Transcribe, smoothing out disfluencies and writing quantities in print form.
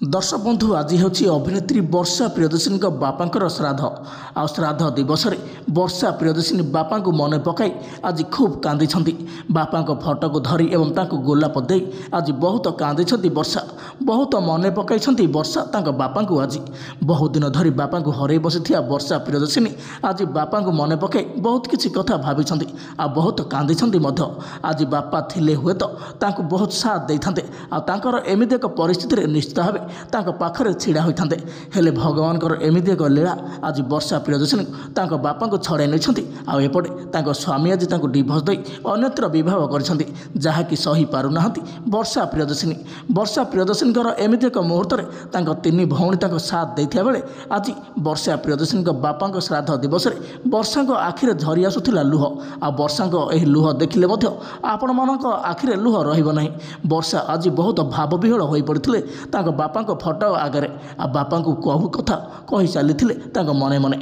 दर्शक बंधु आज हूँ अभिनेत्री वर्षा प्रियदर्शिनी बापा श्राद्ध आ श्राद्ध दिवस में वर्षा प्रियदर्शिनी बापा को मन पकाई आज खूब कांदी बापा फटो को धरी एवं गोलाप दे आज बहुत कांदी वर्षा बहुत मन पकाई वर्षा बापा को आज बहुत दिन धरी बापा को हर बसी वर्षा प्रियदर्शिनी आज बापा को मन पकाई बहुत किसी कथा भावी आ बहुत कांदी आज बापा थिले हुए तो बहुत साथ देते आर एमती एक परिस्थिति निश्चित भाव पाखरे छिड़ा होते हेले भगवान एमती एक लीला आज वर्षा प्रियदर्शिनी बापा को छड़ाई नहीं आएपटे स्वामी आज डिभोर्स दे अन्यत्र विवाह कर जहाँकि सही पारना वर्षा प्रियदर्शिनी एमती एक मुहूर्त में तीन भौणी साथ देता बेले आज वर्षा प्रियदर्शिनी बापा श्राद्ध दिवस में वर्षा आखिरे झरी आसूला लुह आ वर्षा लुह देखिले आपण मान आखिरे लुह रही वर्षा आज बहुत भावविहल हो पड़ते बापा फटो आगे आ बापा को कहू कथा कही चली मने मने।